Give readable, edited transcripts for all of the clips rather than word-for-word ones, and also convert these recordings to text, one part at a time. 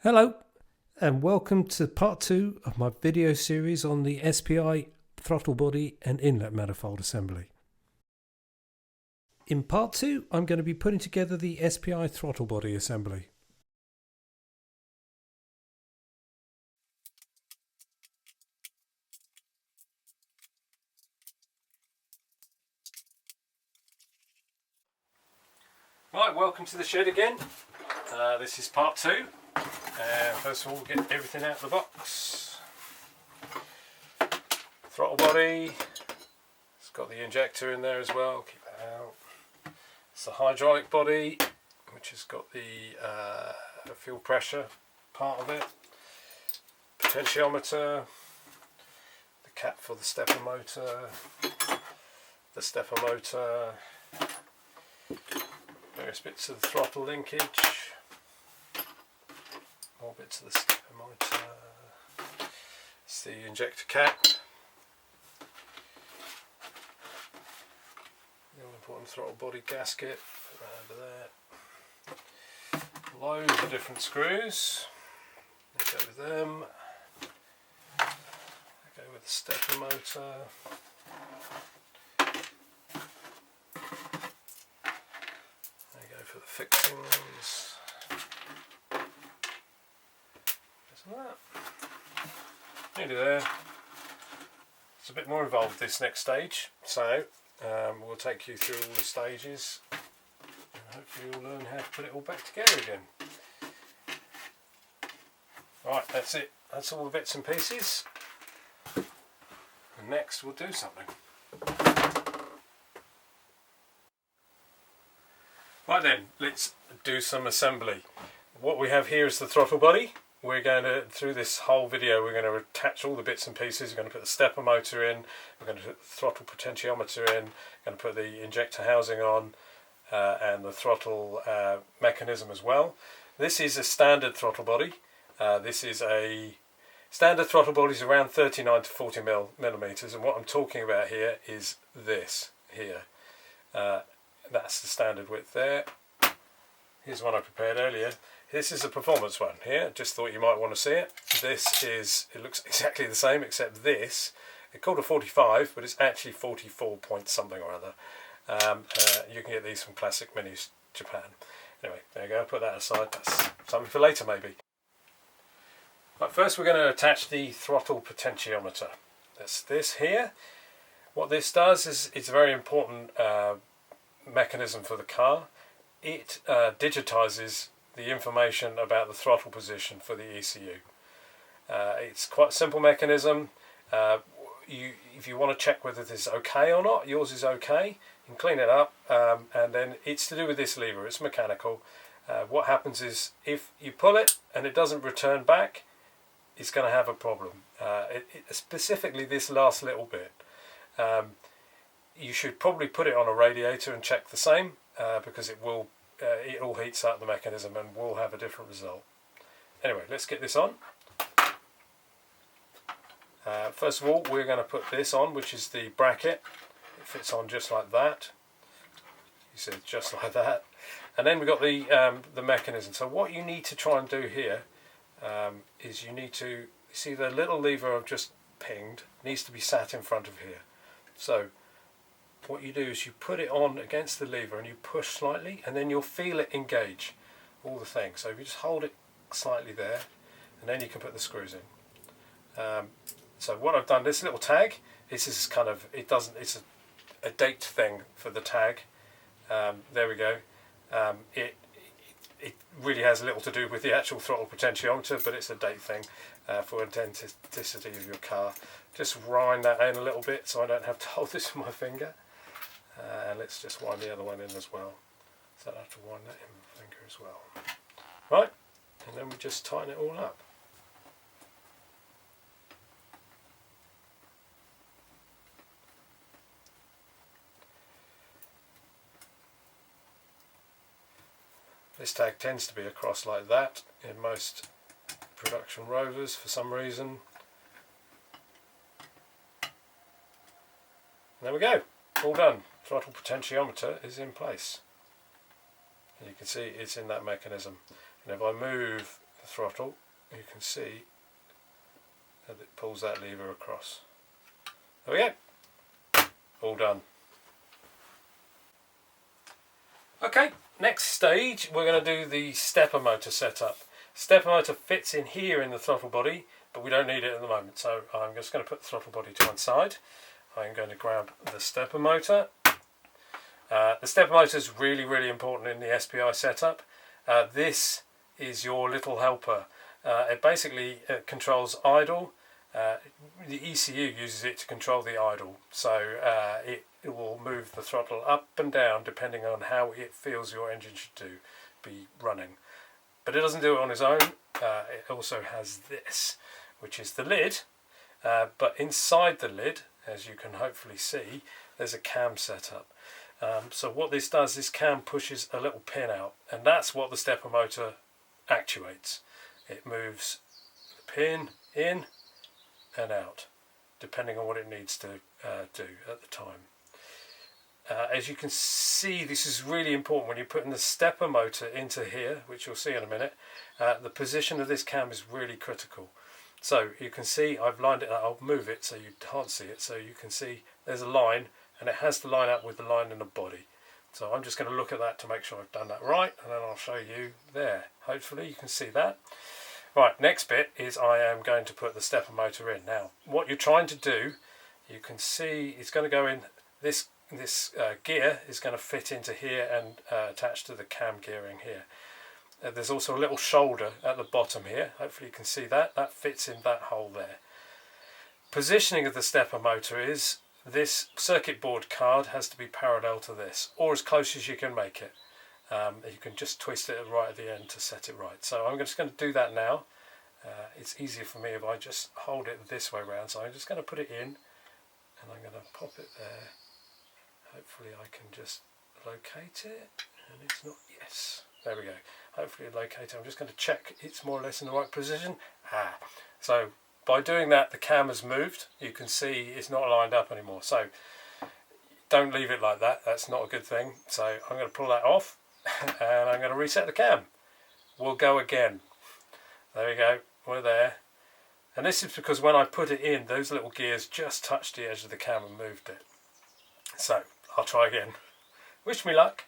Hello and welcome to part 2 of my video series on the SPi Throttle Body and Inlet Manifold assembly. In part 2 I'm going to be putting together the SPi Throttle Body assembly. Right, welcome to the shed again. This is part 2. First of all, we'll get everything out of the box. Throttle body, it's got the injector in there as well, keep that out. It's the hydraulic body, which has got the fuel pressure part of it. Potentiometer, the cap for the stepper motor, various bits of the throttle linkage, more bits of the stepper motor. It's the injector cap, the all-important throttle body gasket, put that over there. Loads of different screws, go with them. Go with the stepper motor. There you go for the fixings. That. Nearly there. It's a bit more involved this next stage, so we'll take you through all the stages and hopefully you'll learn how to put it all back together again. Right, that's it. That's all the bits and pieces. And next we'll do something. Right then, let's do some assembly. What we have here is the throttle body. We're going to, through this whole video, we're going to attach all the bits and pieces. We're going to put the stepper motor in, we're going to put the throttle potentiometer in, we're going to put the injector housing on, and the throttle mechanism as well. This is a standard throttle body. This is a standard throttle body, is around 39 to 40 millimeters, and what I'm talking about here is this here. That's the standard width there. Here's one I prepared earlier. This is a performance one here, just thought you might want to see it. This is, it looks exactly the same except this, it's called a 45 but it's actually 44 point something or other. You can get these from Classic Minis, Japan. Anyway, there you go, put that aside, that's something for later maybe. But first we're going to attach the throttle potentiometer. That's this here. What this does is, it's a very important mechanism for the car. It digitizes the information about the throttle position for the ECU. It's quite a simple mechanism. If you want to check whether this is okay or not, yours is okay, you can clean it up, and then it's to do with this lever. It's mechanical. What happens is if you pull it and it doesn't return back, it's going to have a problem. Specifically this last little bit. You should probably put it on a radiator and check the same, because it will it all heats up the mechanism and will have a different result. Anyway, let's get this on. First of all, we're going to put this on, which is the bracket. It fits on just like that. You see, just like that. And then we've got the mechanism. So what you need to try and do here is you need to see the little lever I've just pinged needs to be sat in front of here. So what you do is you put it on against the lever and you push slightly, and then you'll feel it engage all the things. So if you just hold it slightly there, and then you can put the screws in. So what I've done, this little tag, this is kind of, it's a date thing for the tag. There we go. It really has little to do with the actual throttle potentiometer, but it's a date thing for authenticity of your car. Just wind that in a little bit so I don't have to hold this with my finger. And let's just wind the other one in as well. So I don't have to wind that in with my finger as well. Right, and then we just tighten it all up. This tag tends to be across like that in most production Rovers for some reason. And there we go, all done. Throttle potentiometer is in place. And you can see it's in that mechanism. And if I move the throttle, you can see that it pulls that lever across. There we go, all done. Okay, next stage we're going to do the stepper motor setup. Stepper motor fits in here in the throttle body, but we don't need it at the moment, so I'm just going to put the throttle body to one side. I'm going to grab the stepper motor. The stepper motor is really important in the SPi setup. This is your little helper. It basically controls idle. The ECU uses it to control the idle, so it will move the throttle up and down depending on how it feels your engine should be running. But it doesn't do it on its own. It also has this, which is the lid, but inside the lid, as you can hopefully see, there's a cam set up. So what this does, this cam pushes a little pin out, and that's what the stepper motor actuates. It moves the pin in and out, depending on what it needs to do at the time. As you can see, this is really important when you're putting the stepper motor into here, which you'll see in a minute. The position of this cam is really critical. So you can see I've lined it up. I'll move it so you can't see it, so you can see there's a line, and it has to line up with the line in the body. So I'm just going to look at that to make sure I've done that right, and then I'll show you there. Hopefully you can see that. Right, next bit is I am going to put the stepper motor in. Now, what you're trying to do, you can see it's going to go in, this gear is going to fit into here and attach to the cam gearing here. There's also a little shoulder at the bottom here. Hopefully you can see that. That fits in that hole there. Positioning of the stepper motor is this circuit board card has to be parallel to this, or as close as you can make it. You can just twist it right at the end to set it right. So I'm just going to do that now. It's easier for me if I just hold it this way around. So I'm just going to put it in, and I'm going to pop it there. Hopefully I can just locate it, and it's not, yes, there we go. Hopefully locate it. I'm just going to check it's more or less in the right position. So by doing that, the cam has moved. You can see it's not lined up anymore. So don't leave it like that. That's not a good thing. So I'm going to pull that off, and I'm going to reset the cam. We'll go again. There we go. We're there. And this is because when I put it in, those little gears just touched the edge of the cam and moved it. So I'll try again. Wish me luck.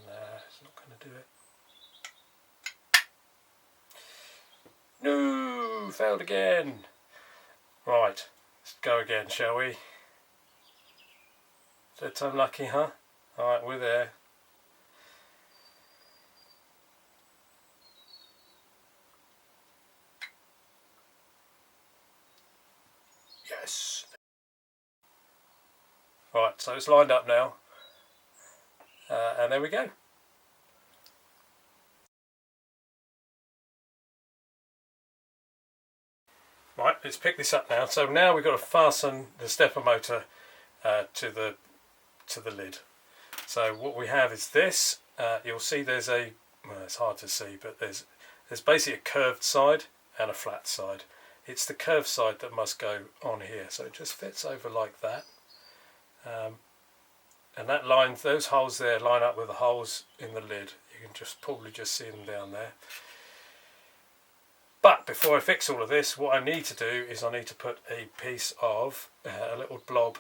Nah, it's not going to do it. No, failed again. Right, let's go again, shall we? That's unlucky, huh? Alright, we're there. Yes. Right, so it's lined up now. And there we go. Right, let's pick this up now. So now we've got to fasten the stepper motor to the lid. So what we have is this. You'll see there's a, well, it's hard to see, but there's basically a curved side and a flat side. It's the curved side that must go on here. So it just fits over like that. And that line, those holes there line up with the holes in the lid. You can probably just see them down there. But before I fix all of this, what I need to do is I need to put a piece of, a little blob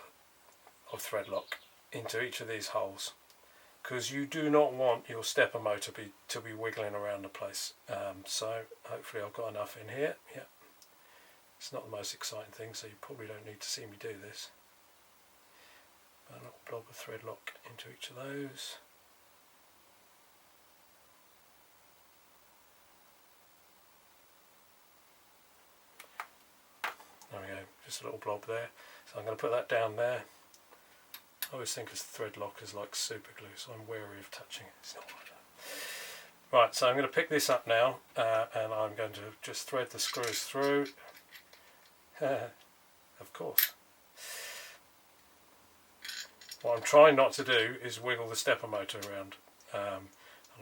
of thread lock into each of these holes, because you do not want your stepper motor to be wiggling around the place. So hopefully I've got enough in here. Yeah, it's not the most exciting thing, so you probably don't need to see me do this. A little blob of thread lock into each of those. There we go, just a little blob there. So I'm going to put that down there. I always think of thread lock as like super glue, so I'm wary of touching it. It's not like that. Right, so I'm going to pick this up now, and I'm going to just thread the screws through. Of course. What I'm trying not to do is wiggle the stepper motor around. I'm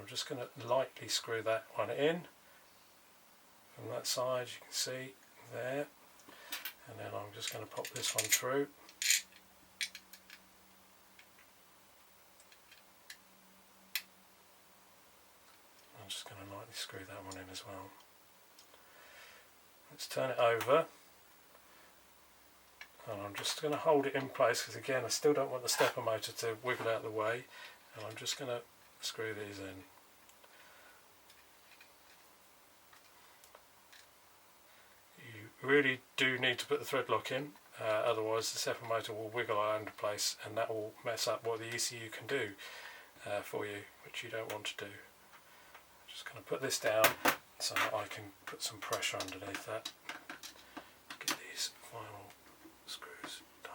just going to lightly screw that one in from that side, you can see there. And then I'm just going to pop this one through. I'm just going to lightly screw that one in as well. Let's turn it over, and I'm just going to hold it in place because again I still don't want the stepper motor to wiggle out of the way, and I'm just going to screw these in. You really do need to put the thread lock in, otherwise the stepper motor will wiggle out into place and that will mess up what the ECU can do for you, which you don't want to do. I'm just going to put this down so that I can put some pressure underneath that. Get these final screws done.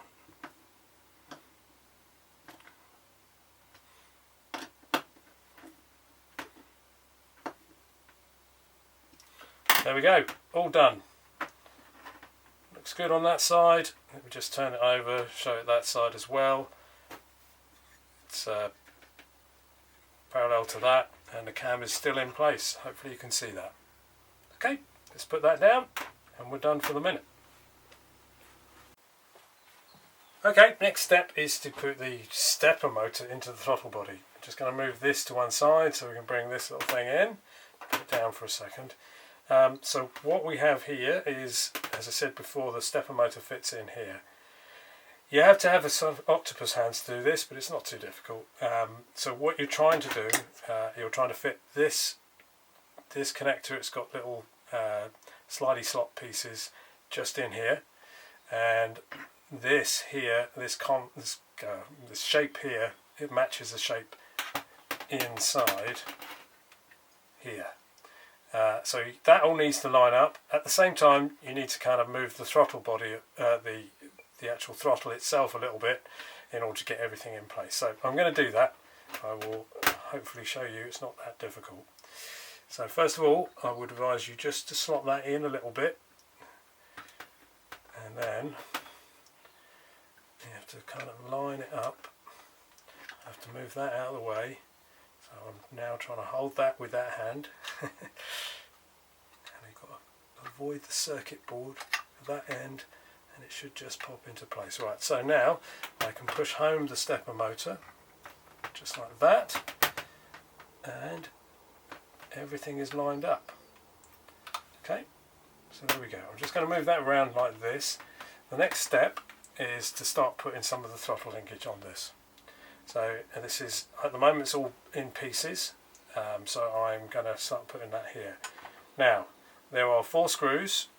There we go, all done. Looks good on that side. Let me just turn it over, show it that side as well. It's parallel to that, and the cam is still in place. Hopefully you can see that. Okay, let's put that down and we're done for the minute. Okay, next step is to put the stepper motor into the throttle body. I'm just going to move this to one side so we can bring this little thing in. Put it down for a second. So what we have here is, as I said before, the stepper motor fits in here. You have to have a sort of octopus hands to do this, but it's not too difficult. So what you're trying to do, you're trying to fit this connector. It's got little slidey slot pieces just in here, and this here, this shape here, it matches the shape inside here. So that all needs to line up. At the same time, you need to kind of move the throttle body, the actual throttle itself a little bit in order to get everything in place. So I'm going to do that. I will hopefully show you it's not that difficult. So first of all, I would advise you just to slot that in a little bit, and then you have to kind of line it up. I have to move that out of the way. So I'm now trying to hold that with that hand. And you've got to avoid the circuit board at that end, and it should just pop into place. Right, so now I can push home the stepper motor, just like that, and everything is lined up. Okay, so there we go. I'm just going to move that around like this. The next step is to start putting some of the throttle linkage on this. So this is, at the moment it's all in pieces, so I'm going to start putting that here. Now, there are 4 screws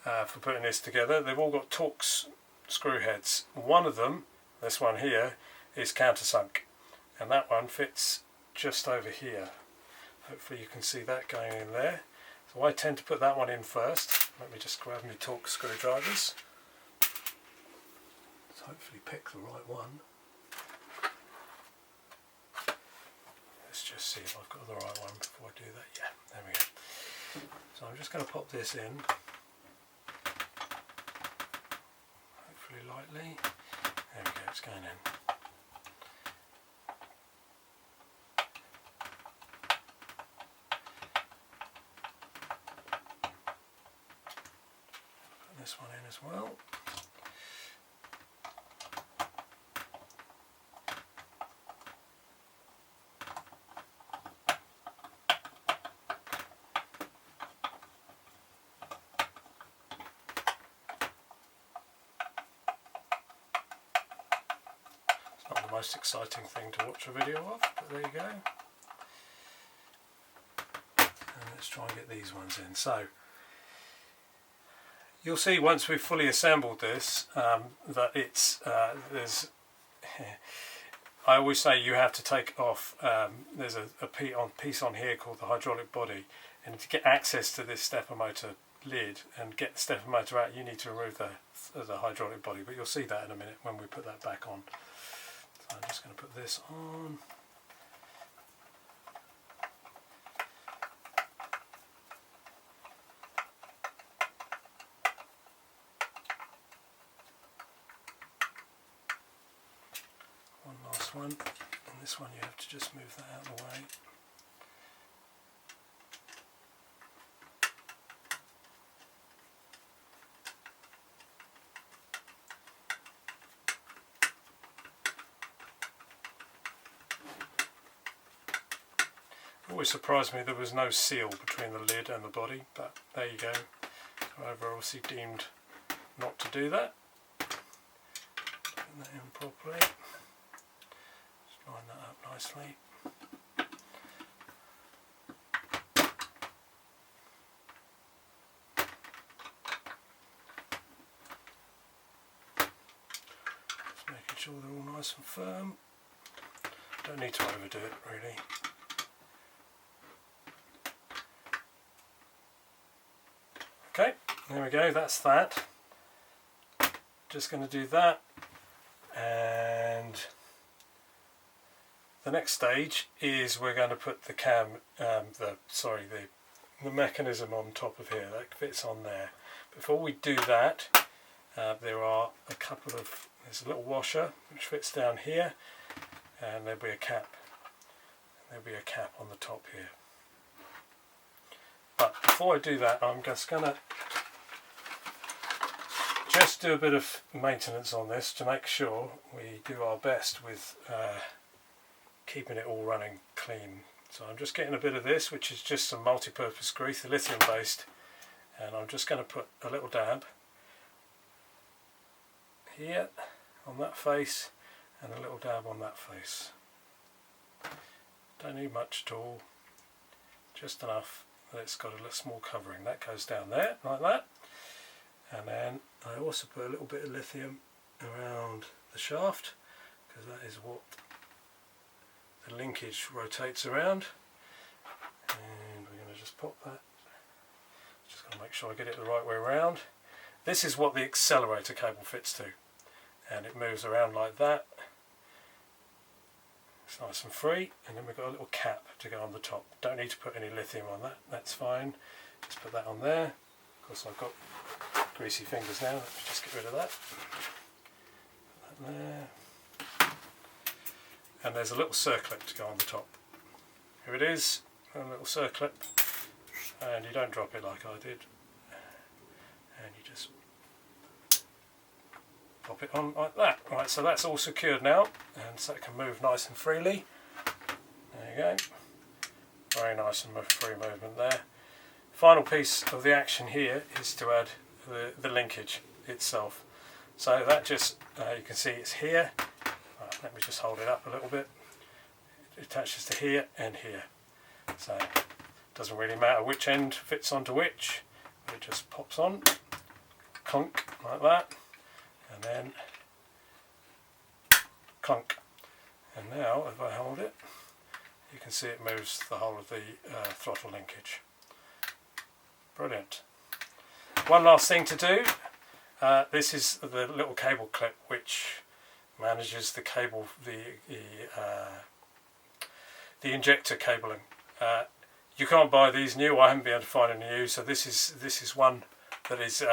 for putting this together. They've all got Torx screw heads. One of them, this one here, is countersunk, and that one fits just over here. Hopefully you can see that going in there. So I tend to put that one in first. Let me just grab my Torx screwdrivers. So hopefully pick the right one. Let's just see if I've got the right one before I do that. Yeah, there we go. So I'm just going to pop this in, hopefully lightly. There we go, it's going in. Put this one in as well. Not the most exciting thing to watch a video of, but there you go. And let's try and get these ones in. So you'll see once we've fully assembled this that it's there's. I always say you have to take off. There's a piece on here called the hydraulic body, and to get access to this stepper motor lid and get the stepper motor out, you need to remove the hydraulic body. But you'll see that in a minute when we put that back on. So I'm just going to put this on. One last one, and this one you have to just move that out of the way. always surprised me there was no seal between the lid and the body, but there you go. However, obviously deemed not to do that. Put that in properly. Just line that up nicely. Just making sure they're all nice and firm. Don't need to overdo it really. Okay, there we go, that's that. Just going to do that, and the next stage is we're going to put the the mechanism on top of here. That fits on there. Before we do that, there are there's a little washer which fits down here, and there'll be a cap. There'll be a cap on the top here. But before I do that, I'm just going to do a bit of maintenance on this to make sure we do our best with keeping it all running clean. So I'm just getting a bit of this, which is just some multi-purpose grease, lithium based, and I'm just going to put a little dab here on that face and a little dab on that face. Don't need much at all, just enough that it's got a little small covering. That goes down there like that, and then I also put a little bit of lithium around the shaft, because that is what the linkage rotates around. And we're going to just pop that. Just going to make sure I get it the right way around. This is what the accelerator cable fits to, and it moves around like that. It's nice and free, and then we've got a little cap to go on the top. Don't need to put any lithium on that, that's fine. Just put that on there. Of course I've got greasy fingers now, let's just get rid of that. Put that there. And there's a little circlip to go on the top. Here it is, a little circlip, and you don't drop it like I did. And you just pop it on like that. Right, so that's all secured now, and so it can move nice and freely. There you go. Very nice and free movement there. Final piece of the action here is to add the linkage itself. So that just, you can see it's here. Right, let me just hold it up a little bit. It attaches to here and here. So it doesn't really matter which end fits onto which. It just pops on, clunk like that, and then clunk. And now if I hold it, you can see it moves the whole of the throttle linkage. Brilliant. One last thing to do, this is the little cable clip which manages the cable, the injector cabling. You can't buy these new, I haven't been able to find any new, so this is one that is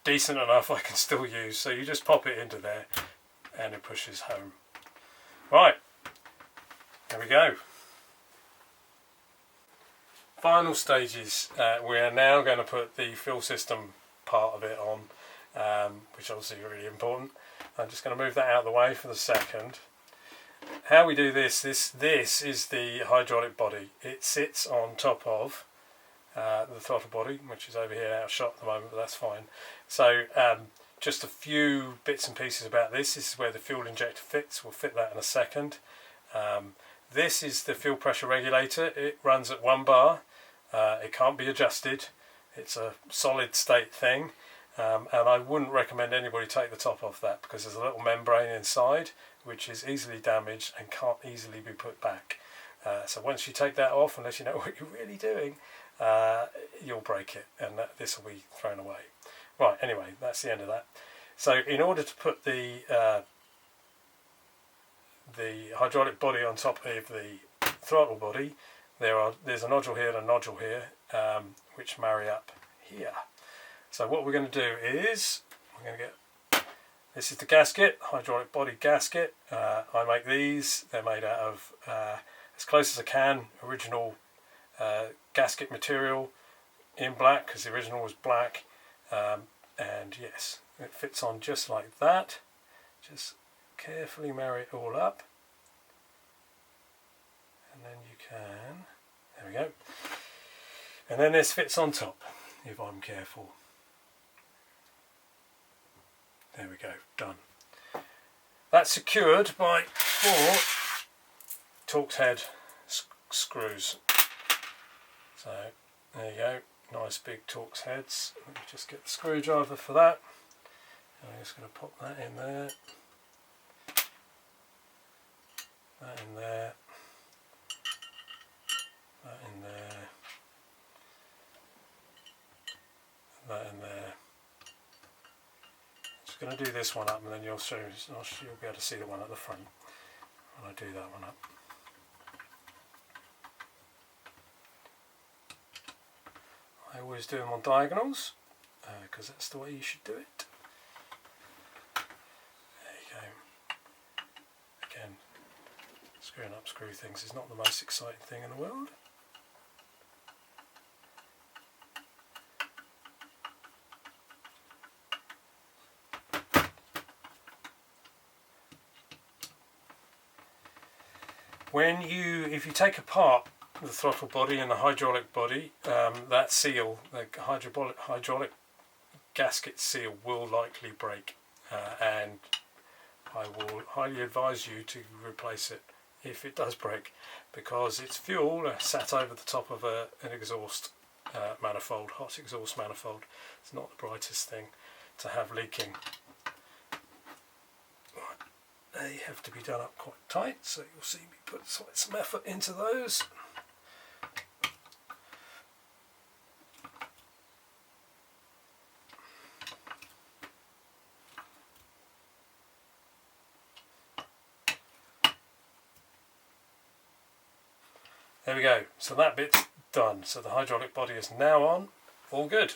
decent enough I can still use. So you just pop it into there and it pushes home. Right, there we go. Final stages, we are now going to put the fuel system part of it on, which obviously is really important. I'm just going to move that out of the way for the second. How we do this is the hydraulic body. It sits on top of the throttle body, which is over here out of shot at the moment, but that's fine. So just a few bits and pieces about this. This is where the fuel injector fits. We'll fit that in a second. This is the fuel pressure regulator. It runs at 1 bar. It can't be adjusted. It's a solid state thing, and I wouldn't recommend anybody take the top off that, because there's a little membrane inside which is easily damaged and can't easily be put back. So once you take that off, unless you know what you're really doing, you'll break it, and this will be thrown away. Right, anyway, that's the end of that. So in order to put the hydraulic body on top of the throttle body, there's a nodule here and a nodule here, which marry up here. So what we're going to do is, we're going to get, this is the gasket, hydraulic body gasket. I make these, they're made out of, as close as I can, original gasket material in black, because the original was black. And yes, it fits on just like that. Just carefully marry it all up, and then you can There we go. And then this fits on top, if I'm careful. There we go, done. That's secured by 4 Torx head screws. So there you go, nice big Torx heads. Let me just get the screwdriver for that. I'm just going to pop that in there, that in there, that in there, that in there. Just going to do this one up, and then you'll be able to see the one at the front when I do that one up. I always do them on diagonals because that's the way you should do it. There you go. Again, screwing up screw things is not the most exciting thing in the world. If you take apart the throttle body and the hydraulic body, that seal, the hydraulic gasket seal, will likely break, and I will highly advise you to replace it if it does break, because it's fuel sat over the top of an exhaust manifold, hot exhaust manifold. It's not the brightest thing to have leaking. They have to be done up quite tight, so you'll see me put some effort into those. There we go, so that bit's done. So the hydraulic body is now on, all good.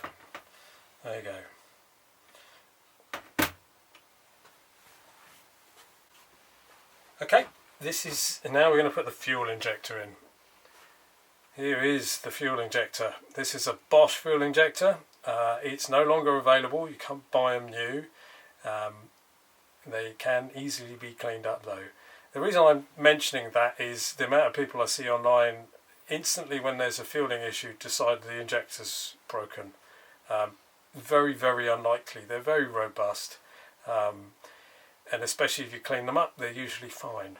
There you go. Okay, now we're going to put the fuel injector in. Here is the fuel injector. This is a Bosch fuel injector. It's no longer available, you can't buy them new. They can easily be cleaned up though. The reason I'm mentioning that is the amount of people I see online instantly when there's a fueling issue decide the injector's broken. Very, very unlikely. They're very robust. And especially if you clean them up, they're usually fine.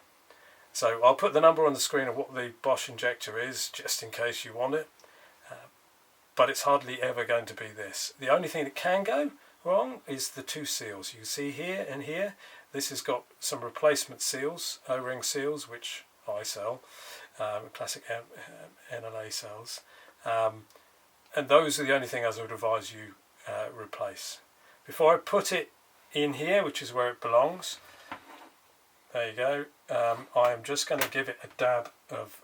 So I'll put the number on the screen of what the Bosch injector is, just in case you want it. But it's hardly ever going to be this. The only thing that can go wrong is the 2 seals. You can see here and here, this has got some replacement seals, O-ring seals, which I sell, Classic NLA sells. And those are the only thing I would advise you replace. Before I put it in here, which is where it belongs, there you go, I am just going to give it a dab of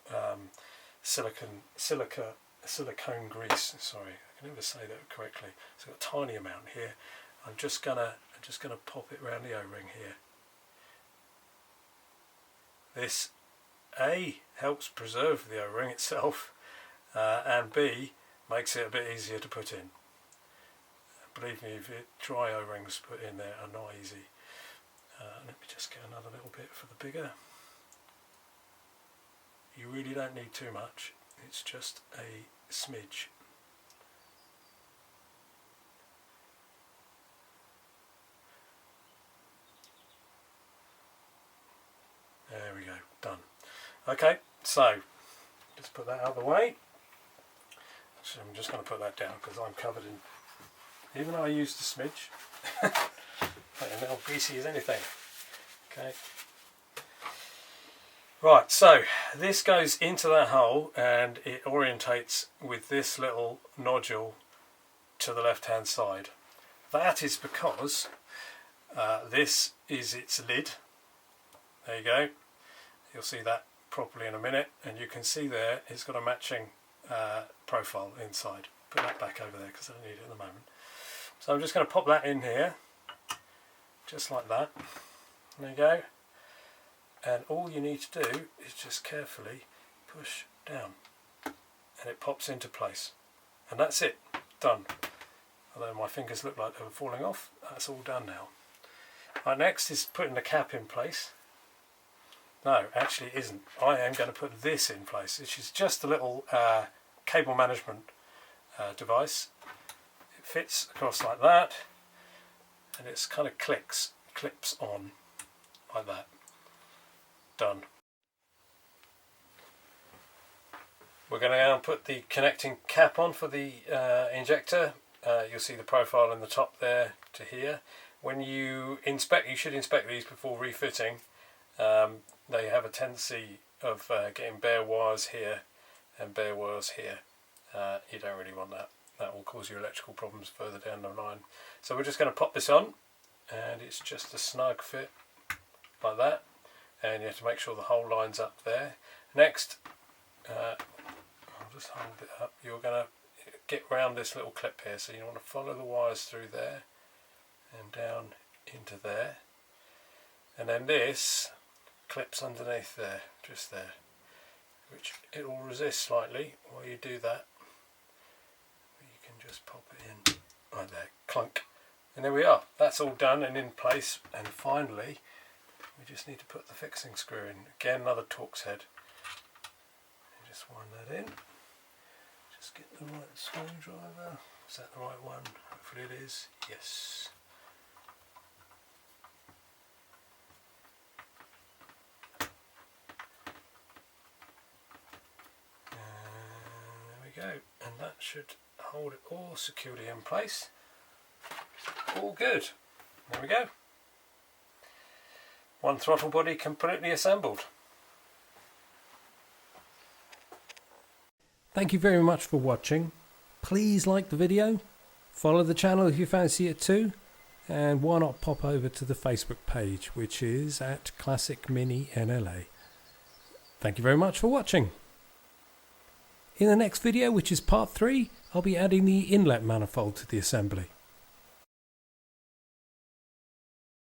silicone grease. Sorry, I can never say that correctly. So I've got a tiny amount here. I'm just gonna pop it around the O-ring here. This A, helps preserve the O-ring itself, and B, makes it a bit easier to put in. Believe me, if dry O-rings put in there are not easy. Let me just get another little bit for the bigger. You really don't need too much, it's just a smidge. There we go, done. Okay, so let's put that out of the way. So I'm just going to put that down because I'm covered in, even though I used a smidge, a little greasy as anything. Okay. Right, so this goes into that hole and it orientates with this little nodule to the left hand side. That is because this is its lid. There you go. You'll see that properly in a minute, and you can see there it's got a matching profile inside. Put that back over there because I don't need it at the moment. So I'm just going to pop that in here, just like that. There you go. And all you need to do is just carefully push down and it pops into place. And that's it, done. Although my fingers look like they were falling off, that's all done now. Right, next is putting the cap in place. No, actually it isn't. I am going to put this in place, which is just a little cable management device. It fits across like that, and it's kind of clips on like that. Done. We're going to now put the connecting cap on for the injector. You'll see the profile in the top there to here. When you inspect, you should inspect these before refitting. They have a tendency of getting bare wires here and bare wires here. You don't really want that. That will cause you electrical problems further down the line. So we're just going to pop this on, and it's just a snug fit like that. And you have to make sure the hole lines up there. Next, I'll just hold it up. You're going to get round this little clip here, so you want to follow the wires through there and down into there, and then this clips underneath there, just there, which it will resist slightly while you do that. You can just pop it in like that, clunk, and there we are. That's all done and in place. And finally, we just need to put the fixing screw in. Again, another Torx head. You just wind that in. Just get the right screwdriver. Is that the right one? Hopefully it is. Yes. Go, and that should hold it all securely in place. All good. There we go. One throttle body completely assembled. Thank you very much for watching. Please like the video, follow the channel if you fancy it too, and why not pop over to the Facebook page, which is at Classic Mini NLA. Thank you very much for watching. In the next video, which is part 3, I'll be adding the inlet manifold to the assembly.